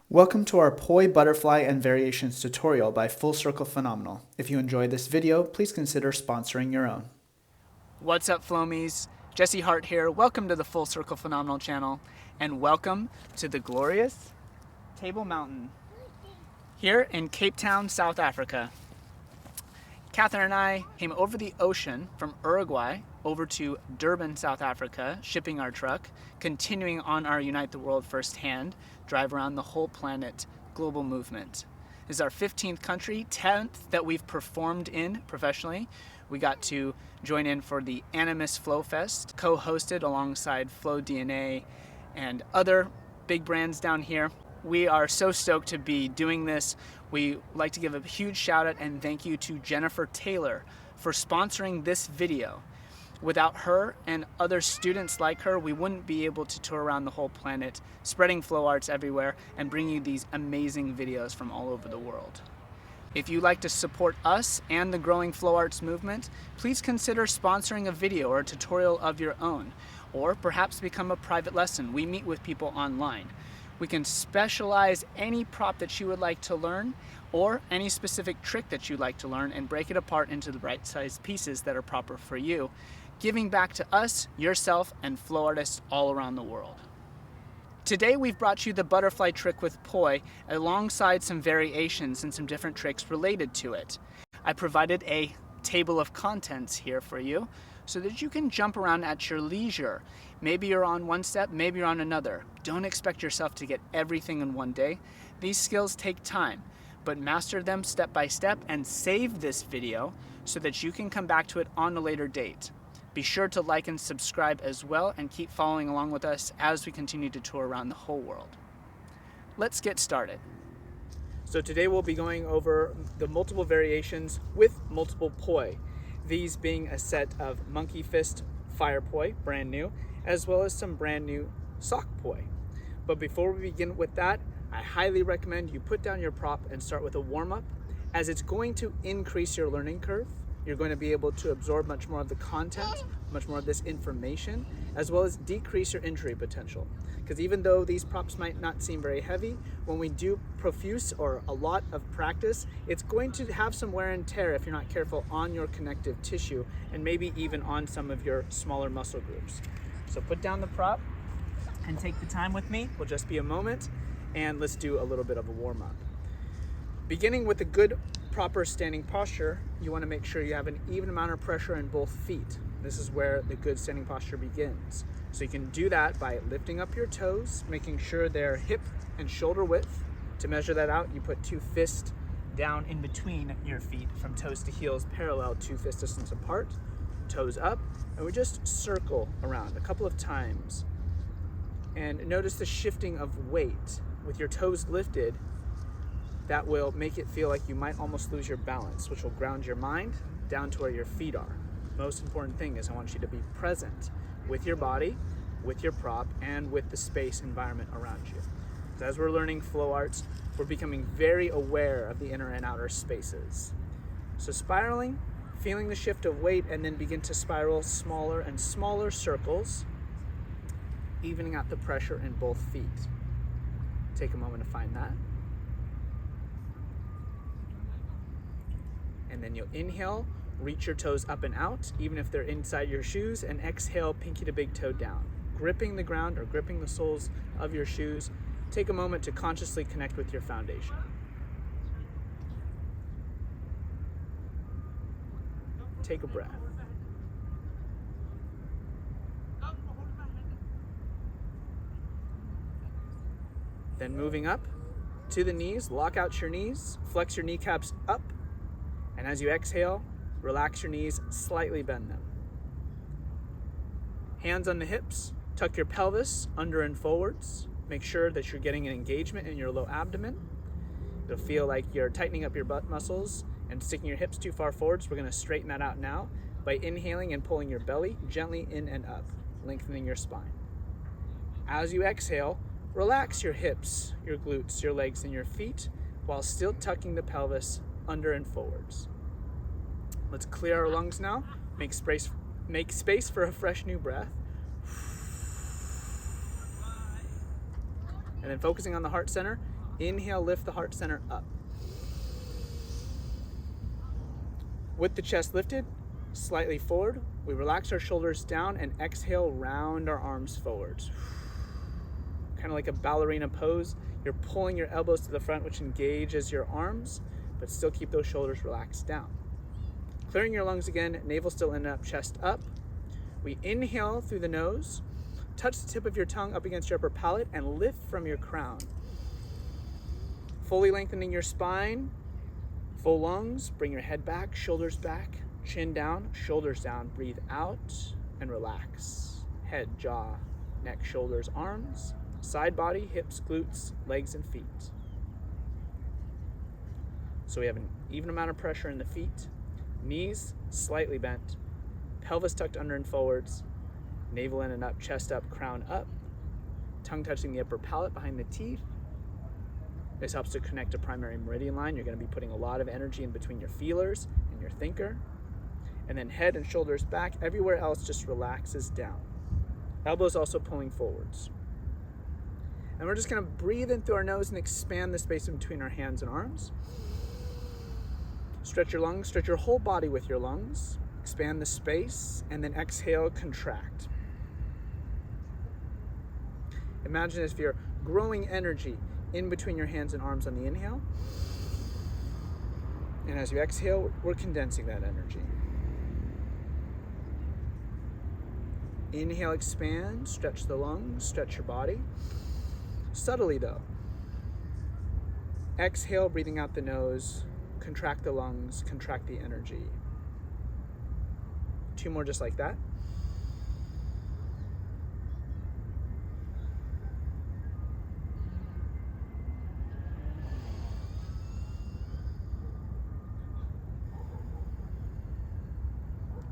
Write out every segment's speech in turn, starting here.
Welcome to our Poi Butterfly and Variations tutorial by Full Circle Phenomenal. If you enjoyed this video, please consider sponsoring your own. What's up, Flomies? Jesse Hart here. Welcome to the Full Circle Phenomenal channel, and welcome to the glorious Table Mountain here in Cape Town, South Africa. Catherine and I came over the ocean from Uruguay over to Durban, South Africa, shipping our truck, continuing on our Unite the World firsthand, drive around the whole planet global movement. This is our 15th country, 10th that we've performed in professionally. We got to join in for the Animus Flow Fest, co-hosted alongside Flow DNA and other big brands down here. We are so stoked to be doing this. We like to give a huge shout out and thank you to Jennifer Taylor for sponsoring this video. Without her and other students like her, we wouldn't be able to tour around the whole planet, spreading flow arts everywhere and bring you these amazing videos from all over the world. If you'd like to support us and the growing flow arts movement, please consider sponsoring a video or a tutorial of your own, or perhaps become a private lesson. We meet with people online. We can specialize any prop that you would like to learn or any specific trick that you'd like to learn and break it apart into the right-sized pieces that are proper for you, giving back to us, yourself, and flow artists all around the world. Today we've brought you the butterfly trick with poi alongside some variations and some different tricks related to it. I provided a table of contents here for you so that you can jump around at your leisure. Maybe you're on one step, maybe you're on another. Don't expect yourself to get everything in one day. These skills take time, but master them step by step and save this video so that you can come back to it on a later date. Be sure to like and subscribe as well and keep following along with us as we continue to tour around the whole world. Let's get started. So today we'll be going over the multiple variations with multiple poi. These being a set of monkey fist fire poi, brand new, as well as some brand new sock poi. But before we begin with that, I highly recommend you put down your prop and start with a warm-up, as it's going to increase your learning curve. You're going to be able to absorb much more of the content, much more of this information, as well as decrease your injury potential. Because even though these props might not seem very heavy, when we do profuse or a lot of practice, it's going to have some wear and tear if you're not careful on your connective tissue and maybe even on some of your smaller muscle groups. So put down the prop and take the time with me. Will just be a moment, and let's do a little bit of a warm-up. Beginning with a good proper standing posture, you want to make sure you have an even amount of pressure in both feet. This is where the good standing posture begins. So you can do that by lifting up your toes, making sure they're hip and shoulder width. To measure that out, you put two fists down in between your feet from toes to heels, parallel 2 fist distance apart, toes up, and we just circle around a couple of times. And notice the shifting of weight. With your toes lifted, that will make it feel like you might almost lose your balance, which will ground your mind down to where your feet are. Most important thing is I want you to be present with your body, with your prop, and with the space environment around you. So as we're learning flow arts, we're becoming very aware of the inner and outer spaces. So spiraling, feeling the shift of weight, and then begin to spiral smaller and smaller circles, evening out the pressure in both feet. Take a moment to find that. And then you'll inhale, reach your toes up and out, even if they're inside your shoes, and exhale, pinky to big toe down. Gripping the ground or gripping the soles of your shoes, take a moment to consciously connect with your foundation. Take a breath. Then moving up to the knees, lock out your knees, flex your kneecaps up, and as you exhale, relax your knees, slightly bend them. Hands on the hips, tuck your pelvis under and forwards. Make sure that you're getting an engagement in your low abdomen. It'll feel like you're tightening up your butt muscles and sticking your hips too far forwards. We're gonna straighten that out now by inhaling and pulling your belly gently in and up, lengthening your spine. As you exhale, relax your hips, your glutes, your legs, and your feet while still tucking the pelvis under and forwards. Let's clear our lungs now. Make space for a fresh new breath. And then focusing on the heart center, Inhale, lift the heart center up. With the chest lifted, slightly forward, we relax our shoulders down and exhale, round our arms forwards. Kind of like a ballerina pose. You're pulling your elbows to the front, which engages your arms, but still keep those shoulders relaxed down. Clearing your lungs again, navel still in and up, chest up. We inhale through the nose, touch the tip of your tongue up against your upper palate, and lift from your crown. Fully lengthening your spine, full lungs, bring your head back, shoulders back, chin down, shoulders down. Breathe out and relax. Head, jaw, neck, shoulders, arms, side body, hips, glutes, legs, and feet. So we have an even amount of pressure in the feet, knees slightly bent, pelvis tucked under and forwards, navel in and up, chest up, crown up, tongue touching the upper palate behind the teeth. This helps to connect a primary meridian line. You're going to be putting a lot of energy in between your feelers and your thinker. And then head and shoulders back. Everywhere else just relaxes down. Elbows also pulling forwards. And we're just going to breathe in through our nose and expand the space in between our hands and arms. Stretch your lungs, stretch your whole body with your lungs. Expand the space, and then exhale, contract. Imagine if you're growing energy in between your hands and arms on the inhale. And as you exhale, we're condensing that energy. Inhale, expand, stretch the lungs, stretch your body. Subtly though. Exhale, breathing out the nose, contract the lungs, contract the energy. 2 more just like that.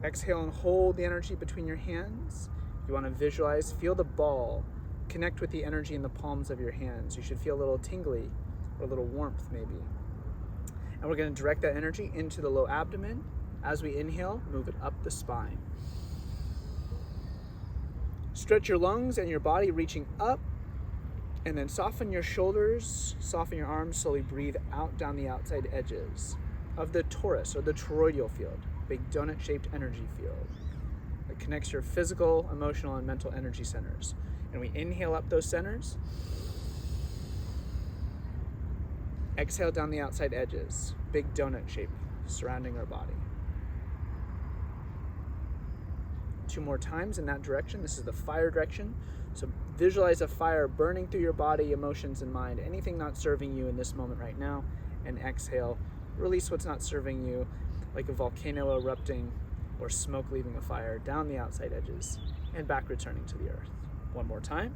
Exhale and hold the energy between your hands. You want to visualize, feel the ball, connect with the energy in the palms of your hands. You should feel a little tingly or a little warmth maybe. And we're going to direct that energy into the low abdomen. As we inhale, move it up the spine. Stretch your lungs and your body reaching up, and then soften your shoulders, soften your arms, slowly breathe out down the outside edges of the torus or the toroidal field, big donut-shaped energy field that connects your physical, emotional, and mental energy centers. And we inhale up those centers. Exhale down the outside edges, big donut shape surrounding our body. 2 more times in that direction. This is the fire direction. So visualize a fire burning through your body, emotions, and mind, anything not serving you in this moment right now. And exhale, release what's not serving you, like a volcano erupting or smoke leaving a fire down the outside edges and back returning to the earth. 1 more time.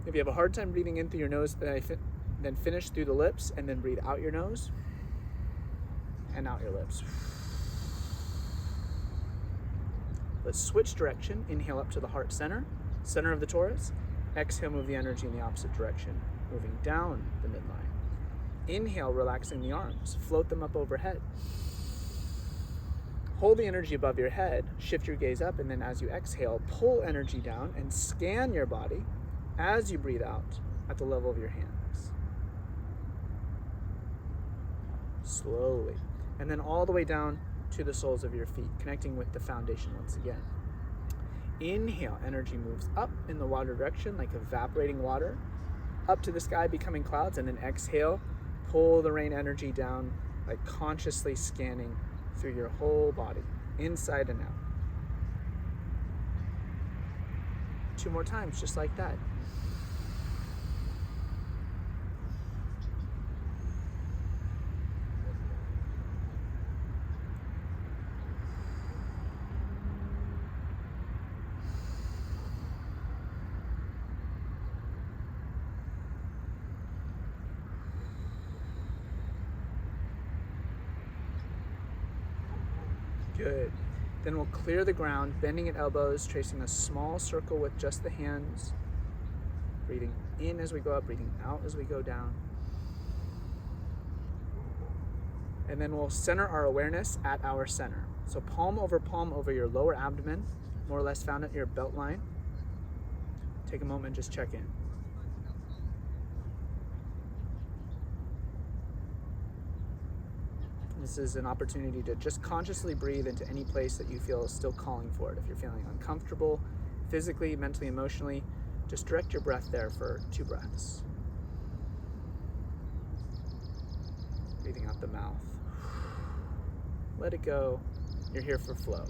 If you have a hard time breathing in through your nose, then finish through the lips and then breathe out your nose and out your lips. Let's switch direction. Inhale up to the heart center, center of the torus. Exhale, move the energy in the opposite direction, moving down the midline. Inhale, relaxing the arms, float them up overhead. Hold the energy above your head, shift your gaze up, and then as you exhale, pull energy down and scan your body as you breathe out at the level of your hands. Slowly. And then all the way down to the soles of your feet, connecting with the foundation once again. Inhale, energy moves up in the water direction like evaporating water, up to the sky becoming clouds, and then exhale, pull the rain energy down, like consciously scanning through your whole body, inside and out. 2 more times, just like that. Good. Then we'll clear the ground, bending at elbows, tracing a small circle with just the hands. Breathing in as we go up, breathing out as we go down. And then we'll center our awareness at our center. So palm over your lower abdomen, more or less found at your belt line. Take a moment, just check in. This is an opportunity to just consciously breathe into any place that you feel is still calling for it. If you're feeling uncomfortable, physically, mentally, emotionally, just direct your breath there for 2 breaths. Breathing out the mouth. Let it go. You're here for flow.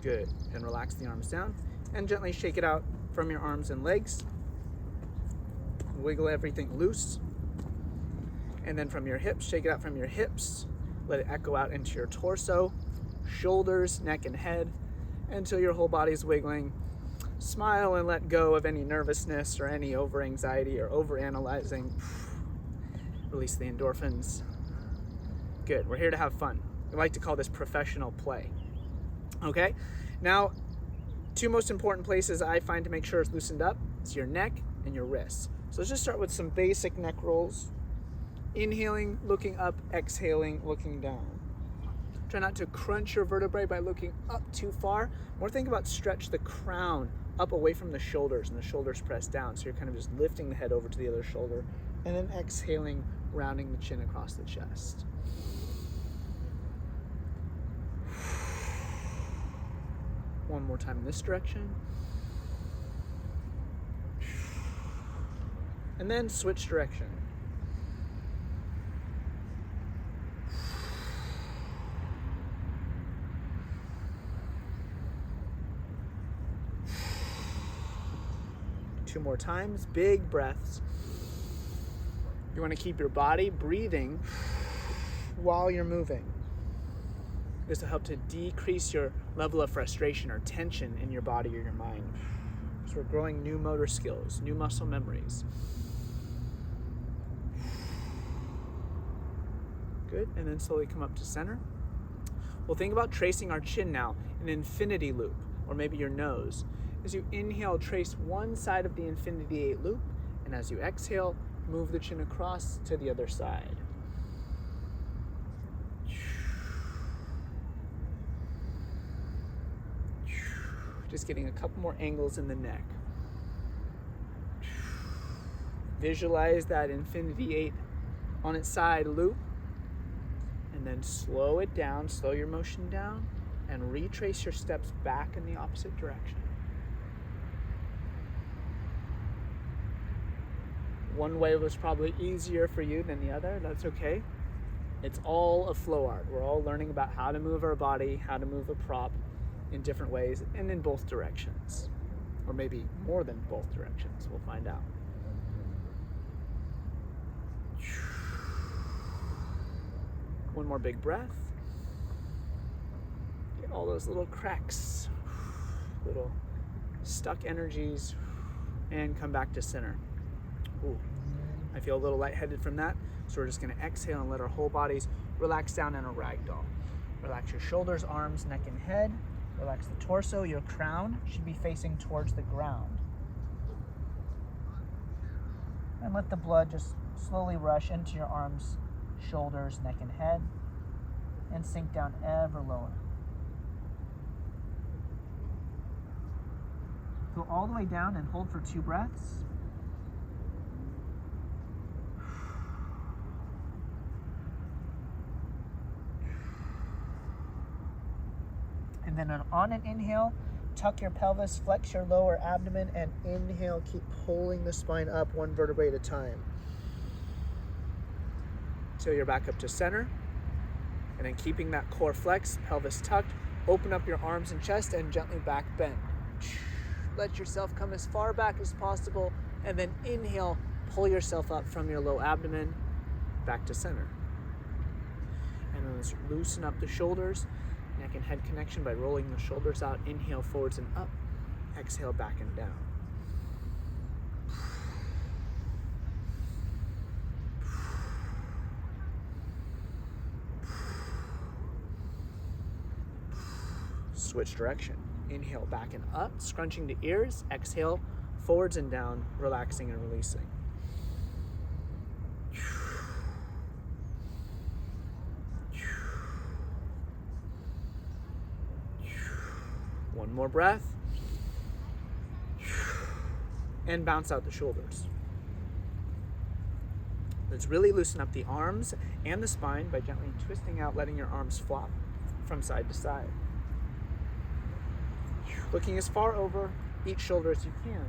Good. And relax the arms down and gently shake it out from your arms and legs. Wiggle everything loose. And then from your hips, shake it out from your hips. Let it echo out into your torso, shoulders, neck, and head until your whole body's wiggling. Smile and let go of any nervousness or any over-anxiety or over-analyzing. Release the endorphins. Good. We're here to have fun. We like to call this professional play. Okay? Now, 2 most important places I find to make sure it's loosened up is your neck and your wrists. So let's just start with some basic neck rolls. Inhaling, looking up, exhaling, looking down. Try not to crunch your vertebrae by looking up too far. More think about stretch the crown up away from the shoulders and the shoulders press down. So you're kind of just lifting the head over to the other shoulder and then exhaling, rounding the chin across the chest. One more time in this direction. And then switch direction. Two more times, big breaths. You want to keep your body breathing while you're moving. This will help to decrease your level of frustration or tension in your body or your mind. So we're growing new motor skills, new muscle memories. Good, and then slowly come up to center. We'll think about tracing our chin now, an infinity loop, or maybe your nose. As you inhale, trace one side of the infinity 8 loop, and as you exhale, move the chin across to the other side. Just getting a couple more angles in the neck. Visualize that infinity 8 on its side loop, and then slow it down, slow your motion down, and retrace your steps back in the opposite direction. One way was probably easier for you than the other. That's okay. It's all a flow art. We're all learning about how to move our body, how to move a prop in different ways and in both directions. Or maybe more than both directions. We'll find out. One more big breath. Get all those little cracks, little stuck energies, and come back to center. Ooh, I feel a little lightheaded from that, so we're just going to exhale and let our whole bodies relax down in a ragdoll. Relax your shoulders, arms, neck, and head. Relax the torso. Your crown should be facing towards the ground. And let the blood just slowly rush into your arms, shoulders, neck, and head, and sink down ever lower. Go all the way down and hold for 2 breaths. And then on an inhale, tuck your pelvis, flex your lower abdomen, and inhale, keep pulling the spine up 1 vertebrae at a time. Till you're back up to center. And then keeping that core flex, pelvis tucked, open up your arms and chest and gently back bend. Let yourself come as far back as possible, and then inhale, pull yourself up from your low abdomen, back to center. And then let's loosen up the shoulders, neck and head connection by rolling the shoulders out. Inhale forwards and up, exhale back and down. Switch direction. Inhale back and up, scrunching the ears. Exhale forwards and down, relaxing and releasing. One more breath. And bounce out the shoulders. Let's really loosen up the arms and the spine by gently twisting out, letting your arms flop from side to side. Looking as far over each shoulder as you can.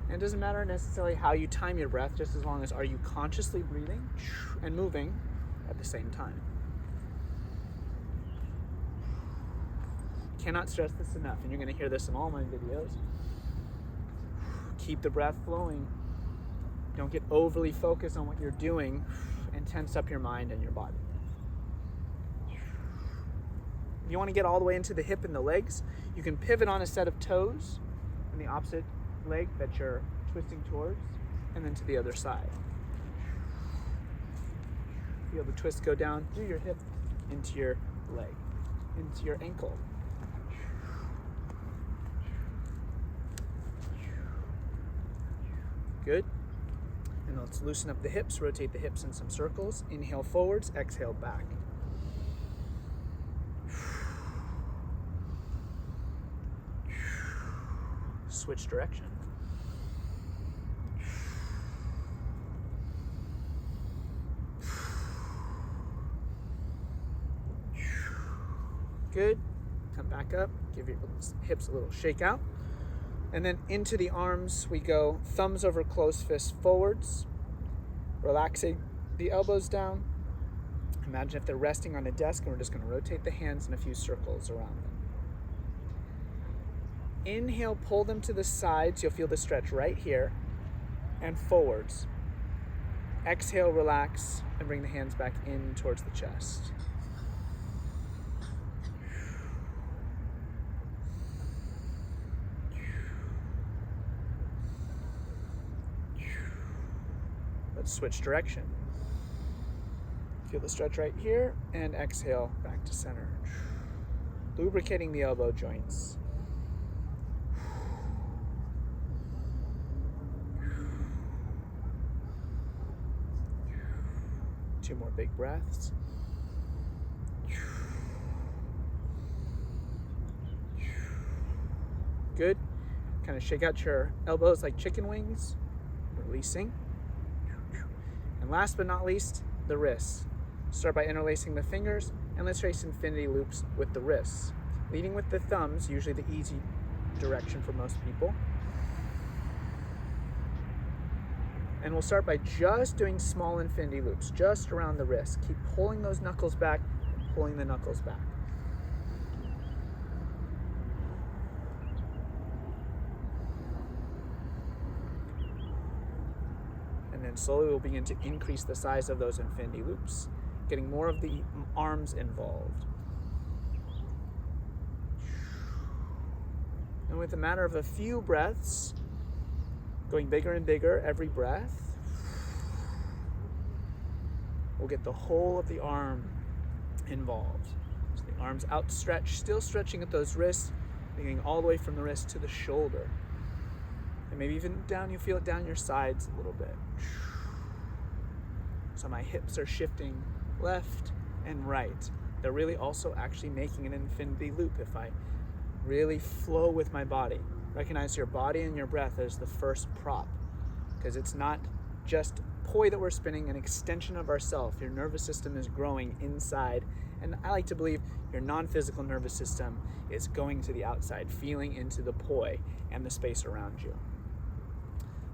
And it doesn't matter necessarily how you time your breath, just as long as are you consciously breathing and moving at the same time. Cannot stress this enough, and you're going to hear this in all my videos. Keep the breath flowing. Don't get overly focused on what you're doing and tense up your mind and your body. If you want to get all the way into the hip and the legs, you can pivot on a set of toes in the opposite leg that you're twisting towards, and then to the other side. Feel the twist go down through your hip, into your leg, into your ankle. Good. And let's loosen up the hips, rotate the hips in some circles. Inhale forwards, exhale back. Switch direction. Good. Come back up, give your hips a little shake out. And then into the arms we go, thumbs over closed fists forwards, relaxing the elbows down. Imagine if they're resting on a desk, and we're just going to rotate the hands in a few circles around them. Inhale, pull them to the sides. You'll feel the stretch right here, and forwards. Exhale, relax, and bring the hands back in towards the chest. Let's switch direction. Feel the stretch right here, and exhale back to center. Lubricating the elbow joints. Two more big breaths. Good. Kind of shake out your elbows like chicken wings. Releasing. And last but not least, the wrists. Start by interlacing the fingers, and let's trace infinity loops with the wrists. Leading with the thumbs, usually the easy direction for most people. And we'll start by just doing small infinity loops, just around the wrist. Keep pulling those knuckles back, pulling the knuckles back. And then slowly we'll begin to increase the size of those infinity loops, getting more of the arms involved. And with a matter of a few breaths, going bigger and bigger every breath, we'll get the whole of the arm involved. So the arms outstretched, still stretching at those wrists, beginning all the way from the wrist to the shoulder. And maybe even down, you feel it down your sides a little bit. So my hips are shifting left and right. They're really also actually making an infinity loop if I really flow with my body. Recognize your body and your breath as the first prop, because it's not just poi that we're spinning, an extension of ourself. Your nervous system is growing inside, and I like to believe your non-physical nervous system is going to the outside, feeling into the poi and the space around you.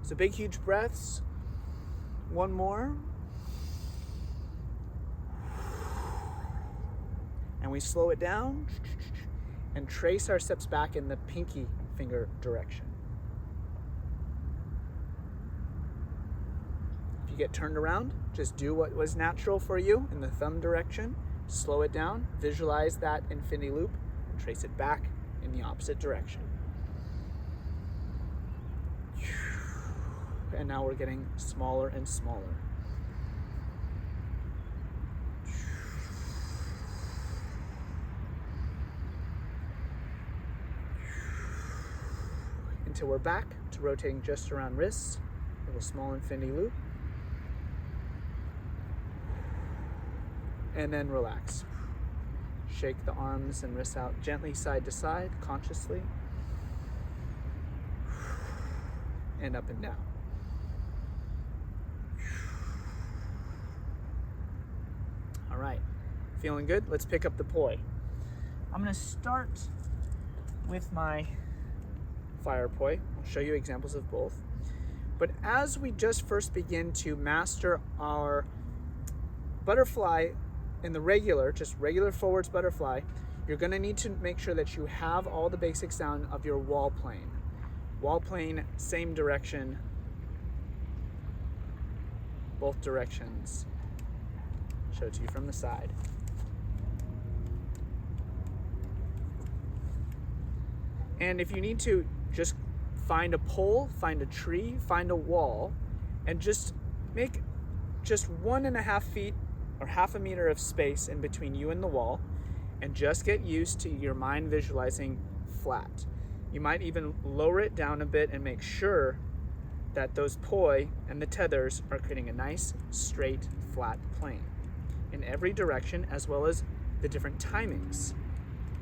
So big, huge breaths. One more. And we slow it down and trace our steps back in the pinky finger direction. If you get turned around, just do what was natural for you in the thumb direction. Slow it down, visualize that infinity loop, and trace it back in the opposite direction. And now we're getting smaller and smaller. Until we're back to rotating just around wrists, a little small infinity loop. And then relax. Shake the arms and wrists out gently side to side, consciously. And up and down. All right, feeling good? Let's pick up the poi. I'm gonna start with my fire poi. I'll show you examples of both. But as we just first begin to master our butterfly in the regular, just regular forwards butterfly, you're gonna need to make sure that you have all the basics down of your wall plane. Wall plane, same direction, both directions. Show it to you from the side. And if you need to, just find a pole, find a tree, find a wall, and just make just 1.5 feet or half a meter of space in between you and the wall, and just get used to your mind visualizing flat. You might even lower it down a bit and make sure that those poi and the tethers are creating a nice, straight, flat plane in every direction, as well as the different timings.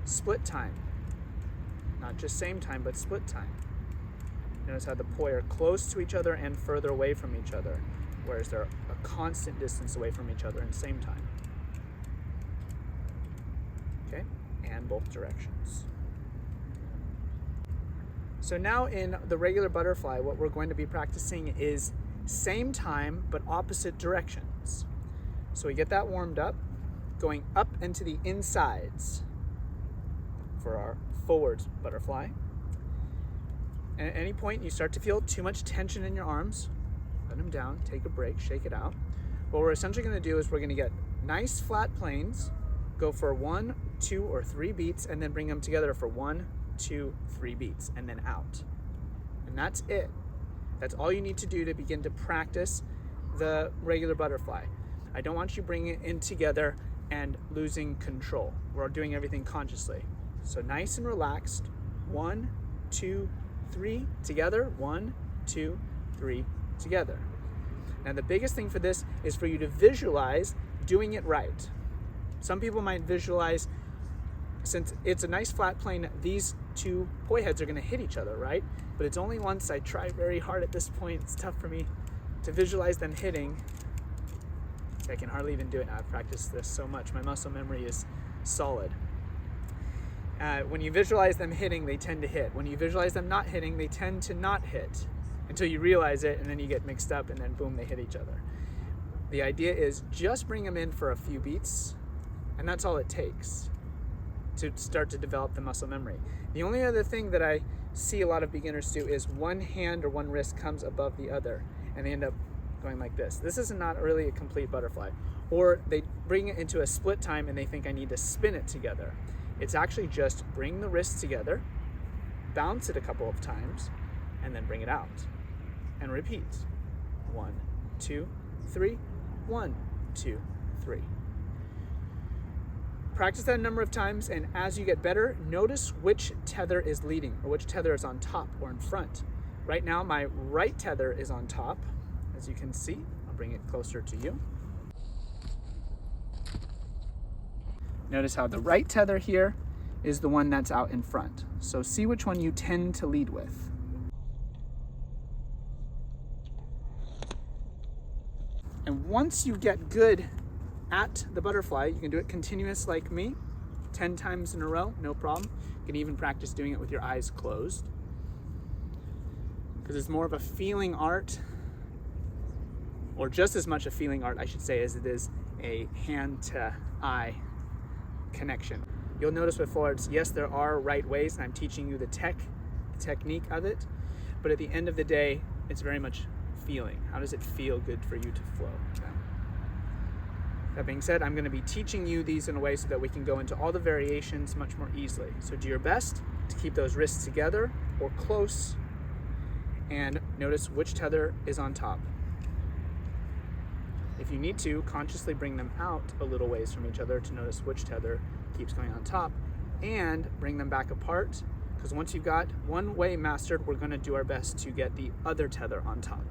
Split time, not just same time, but split time. Notice how the poi are close to each other and further away from each other, whereas they're a constant distance away from each other in same time. Okay, and both directions. So now in the regular butterfly, what we're going to be practicing is same time, but opposite directions. So we get that warmed up, going up into the insides for our forwards butterfly. And at any point you start to feel too much tension in your arms, let them down, take a break, shake it out. What we're essentially going to do is we're going to get nice flat planes, go for 1, 2, or 3 beats, and then bring them together for 1, 2, 3 beats, and then out. And that's it. That's all you need to do to begin to practice the regular butterfly. I don't want you bringing it in together and losing control. We're doing everything consciously. So nice and relaxed. 1, 2, 3 together. 1, 2, 3 together. Now the biggest thing for this is for you to visualize doing it right. Some people might visualize, since it's a nice flat plane, these two poi heads are going to hit each other, right? But it's only once I try very hard at this point, it's tough for me to visualize them hitting. I can hardly even do it now. I've practiced this so much. My muscle memory is solid. When you visualize them hitting, they tend to hit. When you visualize them not hitting, they tend to not hit until you realize it, and then you get mixed up, and then boom, they hit each other. The idea is just bring them in for a few beats, and that's all it takes to start to develop the muscle memory. The only other thing that I see a lot of beginners do is one hand or one wrist comes above the other, and they end up going like this. This is not really a complete butterfly. Or they bring it into a split time and they think I need to spin it together. It's actually just bring the wrists together, bounce it a couple of times, and then bring it out. And repeat. 1, 2, 3, 1, 2, 3. Practice that a number of times, and as you get better, notice which tether is leading or which tether is on top or in front. Right now, my right tether is on top. As you can see, I'll bring it closer to you. Notice how the right tether here is the one that's out in front. So see which one you tend to lead with. And once you get good at the butterfly, you can do it continuous like me, 10 times in a row, no problem. You can even practice doing it with your eyes closed, because it's more of a feeling art, or just as much a feeling art, I should say, as it is a hand-to-eye connection. You'll notice with forwards, yes, there are right ways, and I'm teaching you the technique of it, but at the end of the day, it's very much feeling. How does it feel good for you to flow? That being said, I'm going to be teaching you these in a way so that we can go into all the variations much more easily. So do your best to keep those wrists together or close, and notice which tether is on top. If you need to, consciously bring them out a little ways from each other to notice which tether keeps going on top, and bring them back apart, because once you've got one way mastered, we're going to do our best to get the other tether on top.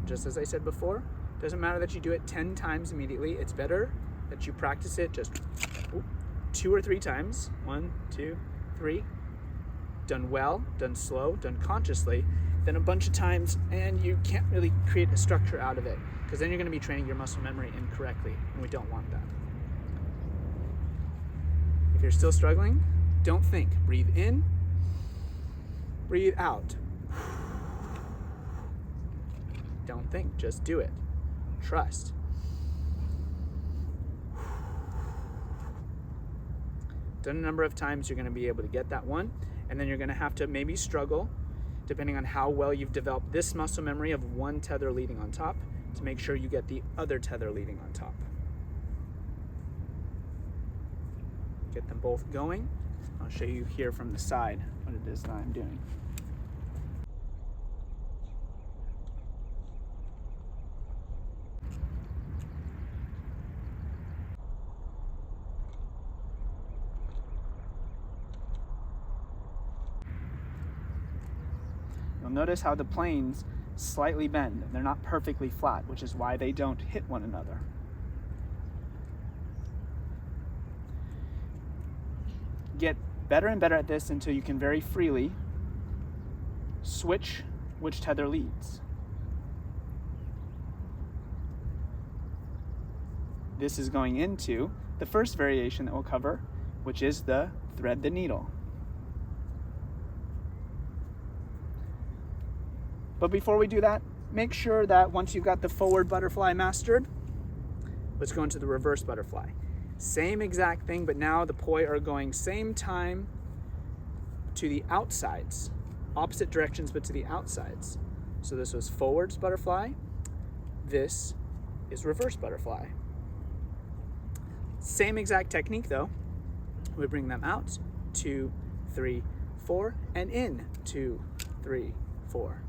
Just as I said before, Doesn't matter that you do it 10 times immediately. It's better that you practice it just 2 or 3 times. 1, 2, 3. Done well, done slow, done consciously, then a bunch of times, and you can't really create a structure out of it, because then you're going to be training your muscle memory incorrectly, and we don't want that. If you're still struggling, don't think. Breathe in, breathe out. Don't think, just do it. Trust. Done a number of times, you're going to be able to get that one, and then you're going to have to maybe struggle, depending on how well you've developed this muscle memory of one tether leading on top, to make sure you get the other tether leading on top. Get them both going. I'll show you here from the side what it is that I'm doing. You'll notice how the planes slightly bend. They're not perfectly flat, which is why they don't hit one another. Get better and better at this until you can very freely switch which tether leads. This is going into the first variation that we'll cover, which is the thread the needle. But before we do that, make sure that once you've got the forward butterfly mastered, let's go into the reverse butterfly. Same exact thing, but now the poi are going same time to the outsides, opposite directions, but to the outsides. So this was forwards butterfly. This is reverse butterfly. Same exact technique though. We bring them out, 2, 3, 4, and in, 2, 3, 4.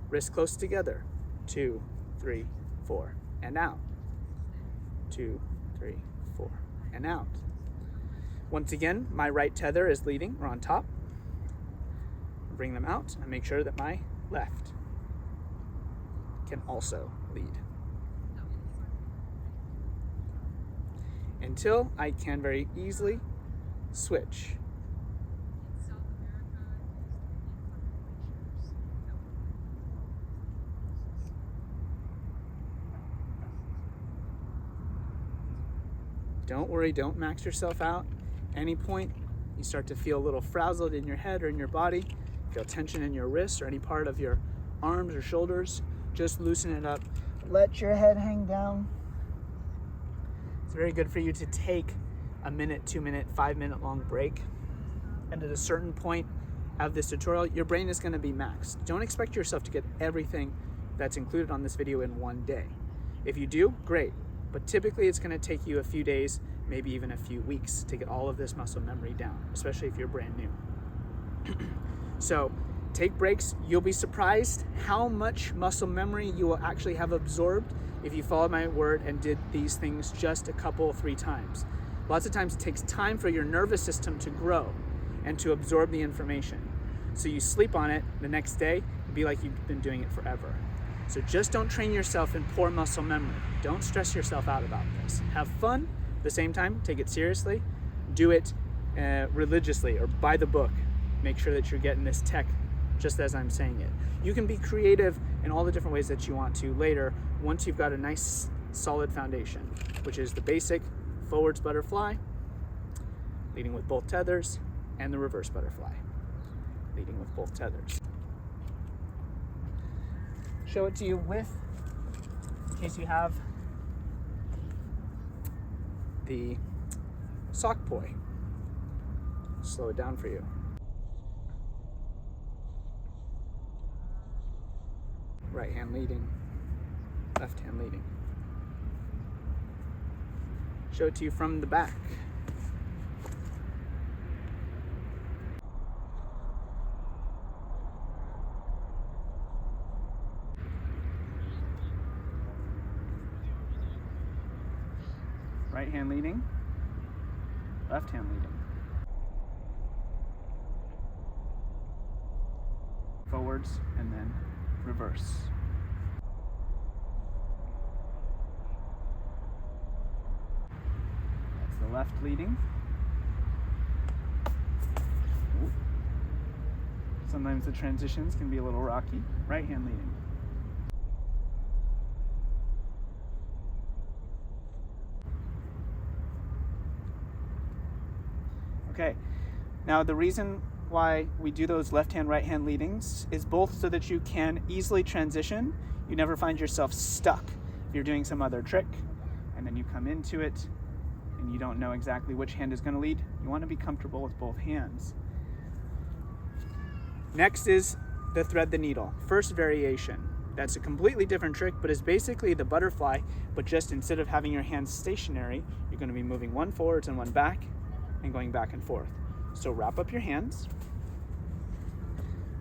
Wrists close together, 2, 3, 4, and out, 2, 3, 4, and out. Once again, my right tether is leading, or on top. Bring them out and make sure that my left can also lead. Until I can very easily switch. Don't worry, don't max yourself out. Any point you start to feel a little frazzled in your head or in your body, feel tension in your wrists or any part of your arms or shoulders, just loosen it up. Let your head hang down. It's very good for you to take a minute, 2 minute, 5 minute long break. And at a certain point of this tutorial, your brain is going to be maxed. Don't expect yourself to get everything that's included on this video in one day. If you do, great. But typically it's going to take you a few days, maybe even a few weeks to get all of this muscle memory down, especially if you're brand new. So take breaks. You'll be surprised how much muscle memory you will actually have absorbed if you follow my word and did these things just a couple, 3 times. Lots of times it takes time for your nervous system to grow and to absorb the information. So you sleep on it the next day, it'd be like you've been doing it forever. So just don't train yourself in poor muscle memory. Don't stress yourself out about this. Have fun, at the same time, take it seriously. Do it religiously or by the book. Make sure that you're getting this tech just as I'm saying it. You can be creative in all the different ways that you want to later once you've got a nice solid foundation, which is the basic forwards butterfly, leading with both tethers, and the reverse butterfly, leading with both tethers. Show it to you with, in case you have the sock poi. Slow it down for you. Right hand leading, left hand leading. Show it to you from the back. Right hand leading, left hand leading. Forwards and then reverse. left leading. Sometimes the transitions can be a little rocky. Right hand leading. Okay, now the reason why we do those left hand, right hand leadings is both so that you can easily transition. You never find yourself stuck if you're doing some other trick and then you come into it and you don't know exactly which hand is going to lead. You want to be comfortable with both hands. Next is the thread the needle, first variation. That's a completely different trick, but it's basically the butterfly, but just instead of having your hands stationary, you're going to be moving one forwards and one back and going back and forth. So wrap up your hands,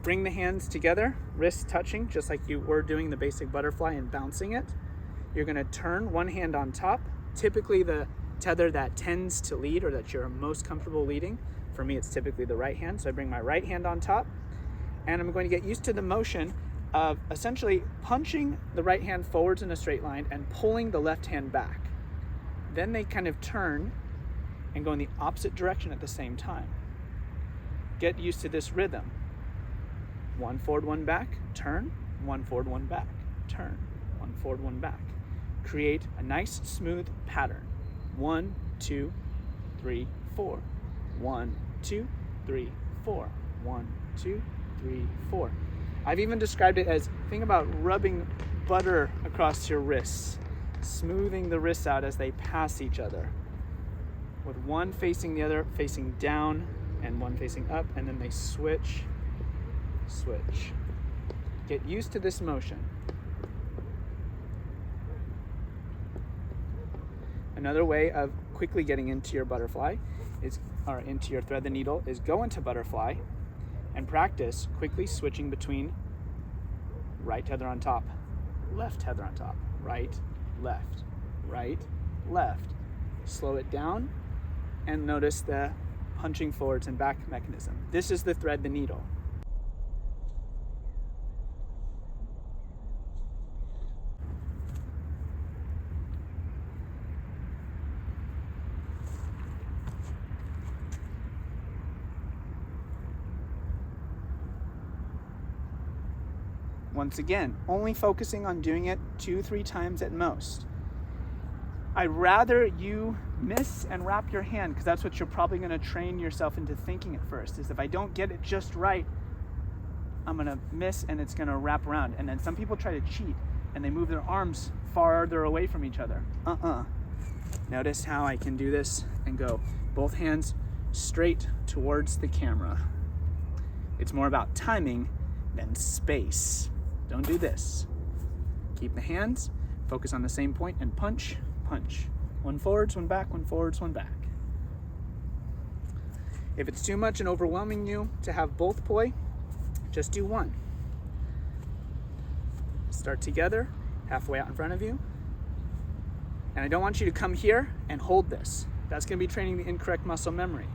bring the hands together, wrists touching, just like you were doing the basic butterfly and bouncing it. You're going to turn one hand on top, typically the tether that tends to lead or that you're most comfortable leading. For me, it's typically the right hand, so I bring my right hand on top, and I'm going to get used to the motion of essentially punching the right hand forwards in a straight line and pulling the left hand back. Then they kind of turn and go in the opposite direction at the same time. Get used to this rhythm. One forward, one back, turn, one forward, one back, turn, one forward, one back. Create a nice, smooth pattern. 1, 2, 3, 4. 1, 2, 3, 4. 1, 2, 3, 4. I've even described it as, think about rubbing butter across your wrists, smoothing the wrists out as they pass each other, with one facing the other, facing down, and one facing up, and then they switch, switch. Get used to this motion. Another way of quickly getting into your butterfly is, or into your thread the needle, is go into butterfly and practice quickly switching between right tether on top, left tether on top, right, left, right, left. Slow it down and notice the punching forwards and back mechanism. This is the thread the needle. Once again, only focusing on doing it 2-3 times at most. I'd rather you miss and wrap your hand, because that's what you're probably going to train yourself into thinking at first, is if I don't get it just right, I'm going to miss and it's going to wrap around. And then some people try to cheat and they move their arms farther away from each other. Notice how I can do this and go both hands straight towards the camera. It's more about timing than space. Don't do this. Keep the hands, focus on the same point, and punch, punch. One forwards, one back, one forwards, one back. If it's too much and overwhelming you to have both poi, just do one. Start together, halfway out in front of you. And I don't want you to come here and hold this. That's going to be training the incorrect muscle memory.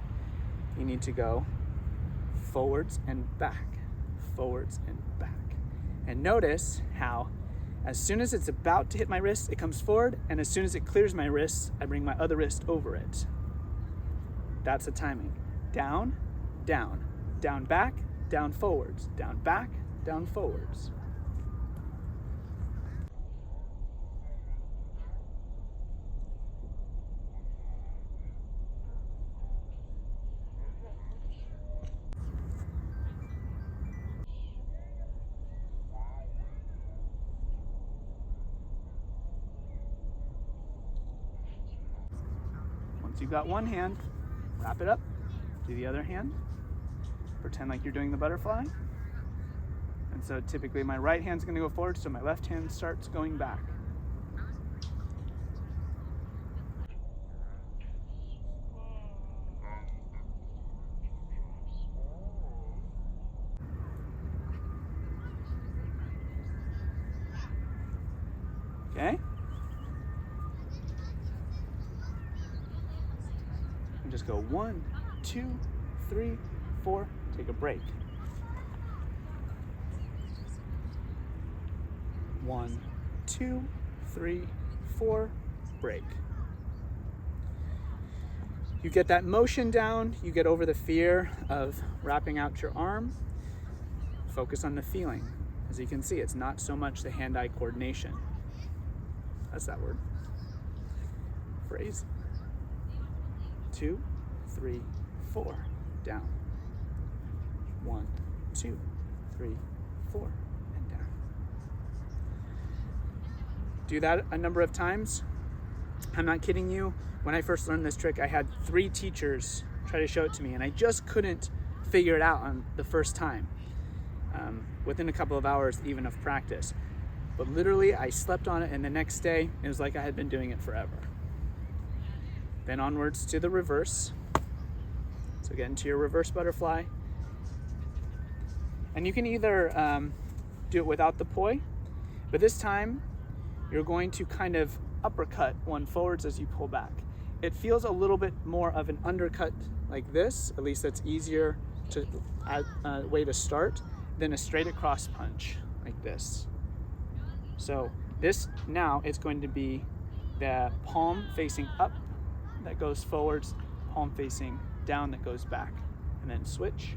You need to go forwards and back, forwards and back. And notice how as soon as it's about to hit my wrist, it comes forward, and as soon as it clears my wrist, I bring my other wrist over it. That's the timing. Down, down, down back, down forwards, down back, down forwards. Once you've got one hand, wrap it up, do the other hand, pretend like you're doing the butterfly. And so typically my right hand's gonna go forward, so my left hand starts going back. Okay? And just go 1, 2, 3, 4, take a break. 1, 2, 3, 4, break. You get that motion down, you get over the fear of wrapping out your arm. Focus on the feeling. As you can see, it's not so much the hand-eye coordination. That's that word. Phrase. 2, 3, 4. Down. 1, 2, 3, 4, and down. Do that a number of times. I'm not kidding you. When I first learned this trick, I had 3 teachers try to show it to me, and I just couldn't figure it out on the first time. Within a couple of hours even of practice. But literally, I slept on it, and the next day, it was like I had been doing it forever. Then onwards to the reverse. So get into your reverse butterfly. And you can either do it without the poi, but this time, you're going to kind of uppercut one forwards as you pull back. It feels a little bit more of an undercut like this, at least that's easier to way to start, than a straight across punch like this. So this now is going to be the palm facing up that goes forwards, palm facing down that goes back, and then switch.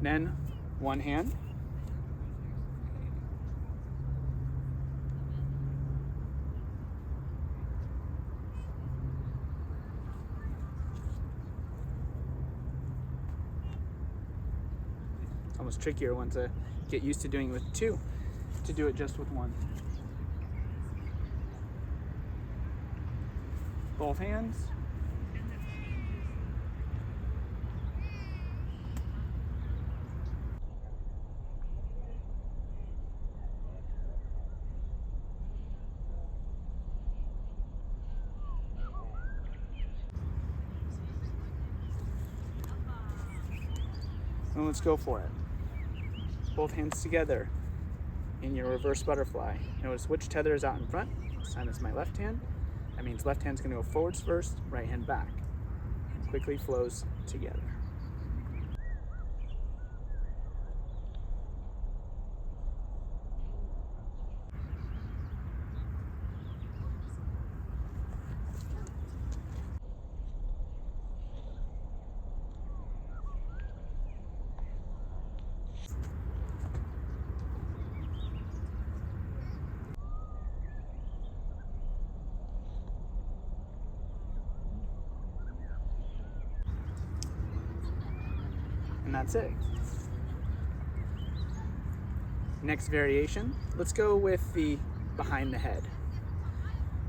Then one hand. It's almost trickier once to get used to doing it with 2, to do it just with 1. Both hands. And let's go for it. Both hands together in your reverse butterfly. Notice which tether is out in front. This time it's my left hand. That means left hand's gonna go forwards first, right hand back. Quickly flows together. And that's it. Next variation, let's go with the behind the head.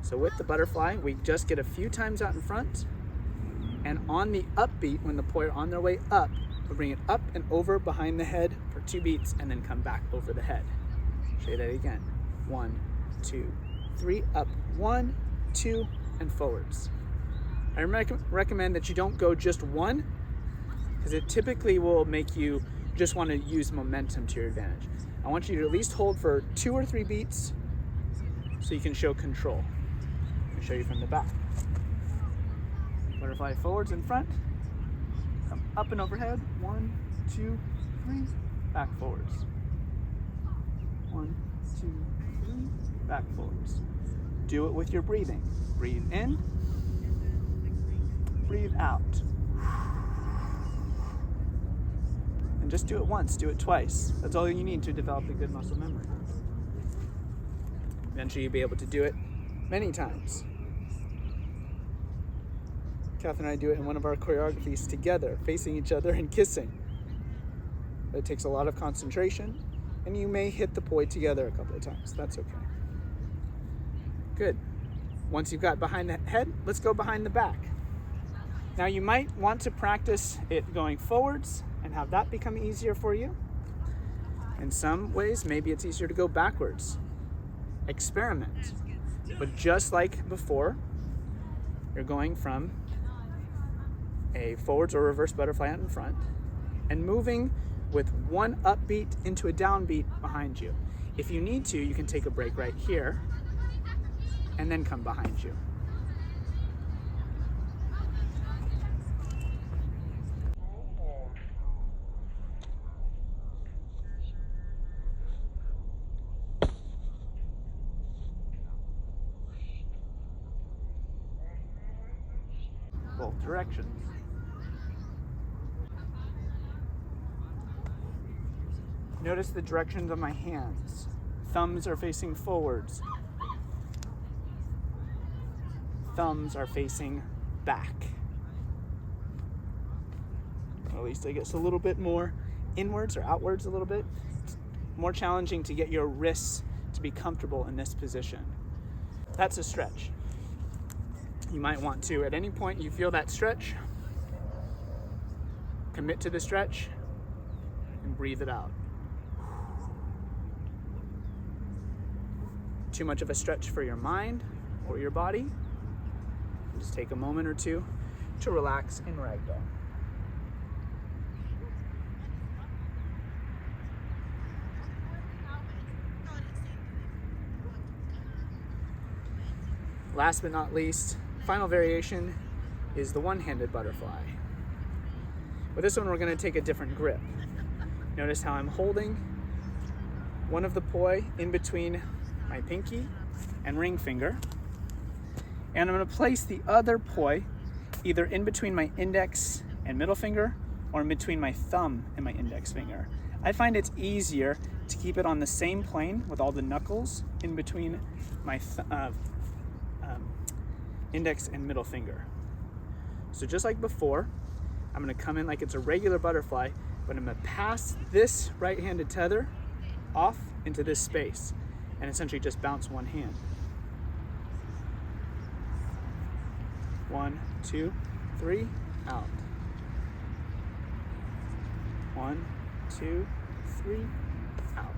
So with the butterfly, we just get a few times out in front, and on the upbeat, when the poi are on their way up, we bring it up and over behind the head for 2 beats, and then come back over the head. Show you that again. 1, 2, 3, up, 1, 2, and forwards. I recommend that you don't go just 1, because it typically will make you just want to use momentum to your advantage. I want you to at least hold for 2 or 3 beats so you can show control. I'll show you from the back. Butterfly forwards in front, come up and overhead, 1, 2, 3, back forwards. 1, 2, 3, back forwards. Do it with your breathing. Breathe in, breathe out. And just do it once, do it twice. That's all you need to develop a good muscle memory. Eventually you'll be able to do it many times. Catherine and I do it in one of our choreographies together, facing each other and kissing. But it takes a lot of concentration, and you may hit the poi together a couple of times. That's okay. Good. Once you've got behind the head, let's go behind the back. Now you might want to practice it going forwards and have that become easier for you. In some ways, maybe it's easier to go backwards. Experiment. But just like before, you're going from a forwards or reverse butterfly out in front and moving with 1 upbeat into a downbeat behind you. If you need to, you can take a break right here and then come behind you. directions. Notice the directions of my hands. Thumbs are facing forwards. Thumbs are facing back. Or at least I guess a little bit more inwards or outwards a little bit. It's more challenging to get your wrists to be comfortable in this position. That's a stretch. You might want to, at any point you feel that stretch, commit to the stretch and breathe it out. Too much of a stretch for your mind or your body, just take a moment or two to relax in ragdoll. Last but not least, final variation is the one-handed butterfly. With this one, we're going to take a different grip. Notice how I'm holding one of the poi in between my pinky and ring finger, and I'm going to place the other poi either in between my index and middle finger or in between my thumb and my index finger. I find it's easier to keep it on the same plane with all the knuckles in between my index and middle finger. So just like before, I'm going to come in like it's a regular butterfly, but I'm going to pass this right-handed tether off into this space and essentially just bounce one hand. 1, 2, 3, out. 1, 2, 3, out.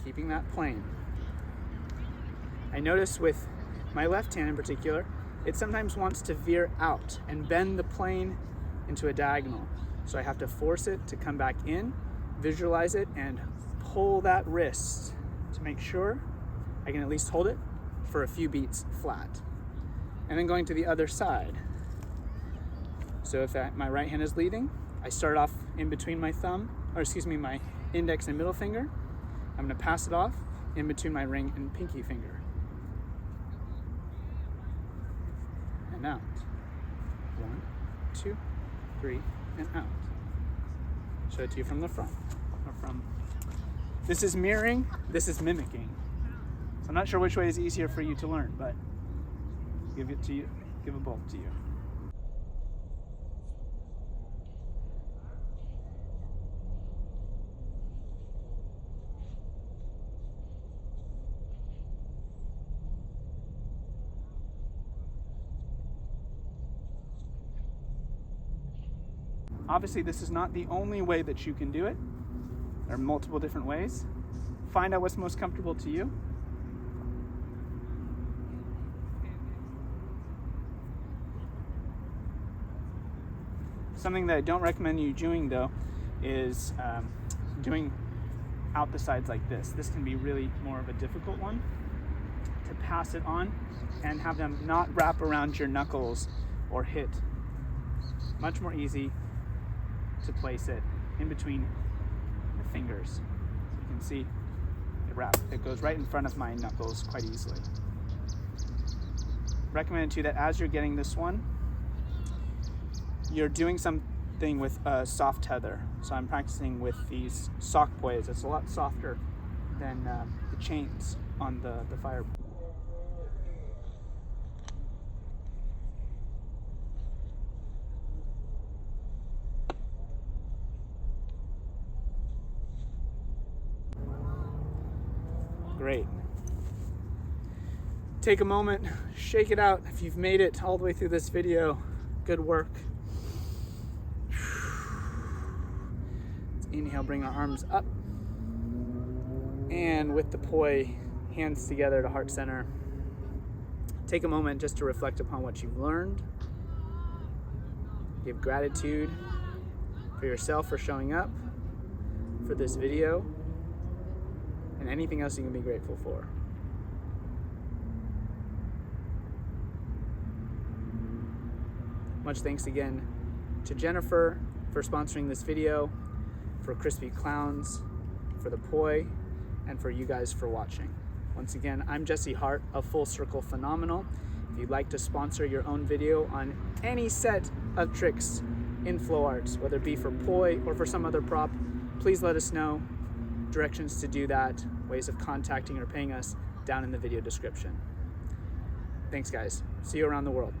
Keeping that plane. I notice with my left hand in particular, it sometimes wants to veer out and bend the plane into a diagonal. So I have to force it to come back in, visualize it, and pull that wrist to make sure I can at least hold it for a few beats flat. And then going to the other side. So if my right hand is leading, I start off in between my my index and middle finger. I'm going to pass it off in between my ring and pinky finger. And out. 1, 2, 3, and out. Show it to you from the front. Or from. This is mirroring, this is mimicking. So I'm not sure which way is easier for you to learn, but give it to you, give it both to you. Obviously, this is not the only way that you can do it. There are multiple different ways. Find out what's most comfortable to you. Something that I don't recommend you doing, though, is doing out the sides like this. This can be really more of a difficult one to pass it on and have them not wrap around your knuckles or hit. Much more easy to place it in between the fingers. So you can see it goes right in front of my knuckles quite easily. Recommend too that as you're getting this one, you're doing something with a soft tether. So I'm practicing with these sock pois. It's a lot softer than the chains on the fire. Great. Take a moment, shake it out. If you've made it all the way through this video, good work. Let's inhale, bring our arms up. And with the poi, hands together to heart center. Take a moment just to reflect upon what you've learned. Give gratitude for yourself for showing up for this video. and anything else you can be grateful for. Much thanks again to Jennifer for sponsoring this video, for Crispy Clowns, for the Poi, and for you guys for watching. Once again, I'm Jesse Hart of Full Circle Phenomenal. If you'd like to sponsor your own video on any set of tricks in flow arts, whether it be for Poi or for some other prop, please let us know. Directions to do that, ways of contacting or paying us down in the video description. Thanks guys. See you around the world.